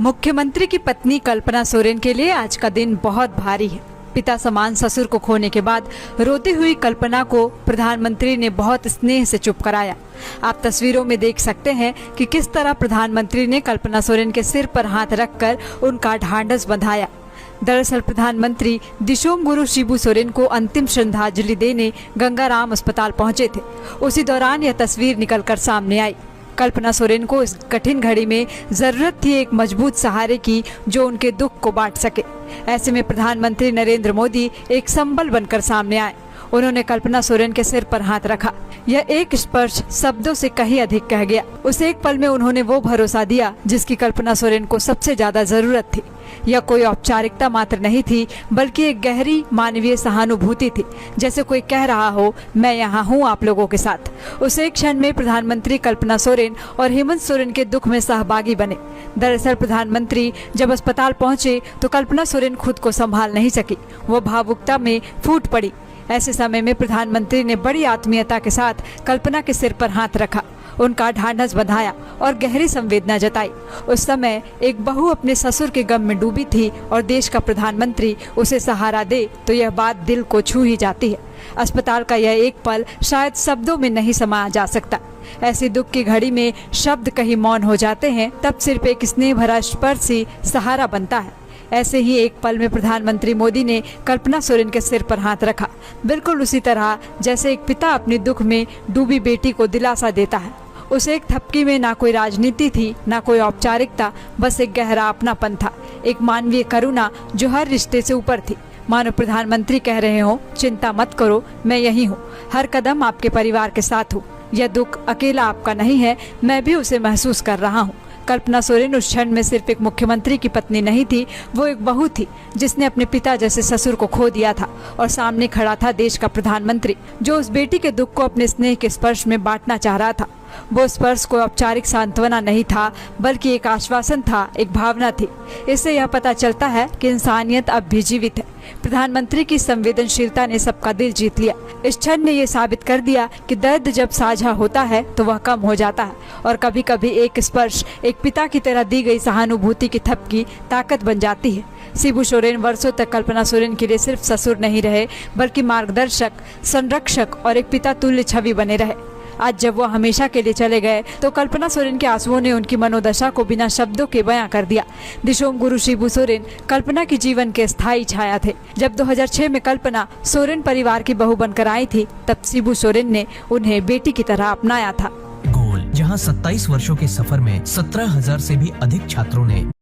मुख्यमंत्री की पत्नी कल्पना सोरेन के लिए आज का दिन बहुत भारी है। पिता समान ससुर को खोने के बाद रोती हुई कल्पना को प्रधानमंत्री ने बहुत स्नेह से चुप कराया। आप तस्वीरों में देख सकते हैं कि किस तरह प्रधानमंत्री ने कल्पना सोरेन के सिर पर हाथ रखकर उनका ढांढस बंधाया। दरअसल प्रधानमंत्री दिशोम गुरु शिबू सोरेन को अंतिम श्रद्धांजलि देने गंगाराम अस्पताल पहुंचे थे। उसी दौरान यह तस्वीर निकलकर सामने आई। कल्पना सोरेन को इस कठिन घड़ी में जरूरत थी एक मजबूत सहारे की जो उनके दुख को बांट सके। ऐसे में प्रधानमंत्री नरेंद्र मोदी एक संबल बनकर सामने आए। उन्होंने कल्पना सोरेन के सिर पर हाथ रखा। यह एक स्पर्श शब्दों से कहीं अधिक कह गया। उस एक पल में उन्होंने वो भरोसा दिया जिसकी कल्पना सोरेन को सबसे ज्यादा जरूरत थी। यह कोई औपचारिकता मात्र नहीं थी, बल्कि एक गहरी मानवीय सहानुभूति थी। जैसे कोई कह रहा हो, मैं यहाँ हूँ आप लोगों के साथ। उस एक क्षण में प्रधानमंत्री कल्पना सोरेन और हेमंत सोरेन के दुख में सहभागी बने। दरअसल प्रधानमंत्री जब अस्पताल पहुंचे तो कल्पना सोरेन खुद को संभाल नहीं सकी। वो भावुकता में फूट पड़ी। ऐसे समय में प्रधानमंत्री ने बड़ी आत्मीयता के साथ कल्पना के सिर पर हाथ रखा, उनका ढांढस बंधाया और गहरी संवेदना जताई। उस समय एक बहू अपने ससुर के गम में डूबी थी और देश का प्रधानमंत्री उसे सहारा दे तो यह बात दिल को छू ही जाती है। अस्पताल का यह एक पल शायद शब्दों में नहीं समाया जा सकता। ऐसी दुख की घड़ी में शब्द कहीं मौन हो जाते हैं, तब सिर्फ एक स्नेह भरा स्पर्श ही सहारा बनता है। ऐसे ही एक पल में प्रधानमंत्री मोदी ने कल्पना सोरेन के सिर पर हाथ रखा, बिल्कुल उसी तरह जैसे एक पिता अपने दुख में डूबी बेटी को दिलासा देता है। उस एक थपकी में ना कोई राजनीति थी, ना कोई औपचारिकता, बस एक गहरा अपनापन था, एक मानवीय करुणा जो हर रिश्ते से ऊपर थी। मानो प्रधानमंत्री कह रहे हो, चिंता मत करो, मैं यही हूँ, हर कदम आपके परिवार के साथ हूँ। यह दुख अकेला आपका नहीं है, मैं भी उसे महसूस कर रहा हूँ। कल्पना सोरेन उस क्षण में सिर्फ एक मुख्यमंत्री की पत्नी नहीं थी, वो एक बहू थी जिसने अपने पिता जैसे ससुर को खो दिया था और सामने खड़ा था देश का प्रधानमंत्री जो उस बेटी के दुख को अपने स्नेह के स्पर्श में बांटना चाह रहा था। वो स्पर्श कोई औपचारिक सांत्वना नहीं था, बल्कि एक आश्वासन था, एक भावना थी। इससे यह पता चलता है कि इंसानियत अब भी जीवित है। प्रधानमंत्री की संवेदनशीलता ने सबका दिल जीत लिया। इस क्षण ने यह साबित कर दिया कि दर्द जब साझा होता है तो वह कम हो जाता है और कभी कभी एक स्पर्श, एक पिता की तरह दी गई सहानुभूति की थपकी ताकत बन जाती है। शिबू सोरेन वर्षों तक कल्पना सोरेन के लिए सिर्फ ससुर नहीं रहे, बल्कि मार्गदर्शक, संरक्षक और एक पिता तुल्य छवि बने रहे। आज जब वो हमेशा के लिए चले गए तो कल्पना सोरेन के आंसुओं ने उनकी मनोदशा को बिना शब्दों के बयां कर दिया। दिशोम गुरु शिबू सोरेन कल्पना के जीवन के स्थायी छाया थे। जब 2006 में कल्पना सोरेन परिवार की बहू बनकर आई थी, तब शिबू सोरेन ने उन्हें बेटी की तरह अपनाया था। गोल, जहां 27 वर्षों के सफर में 17,000 से भी अधिक छात्रों ने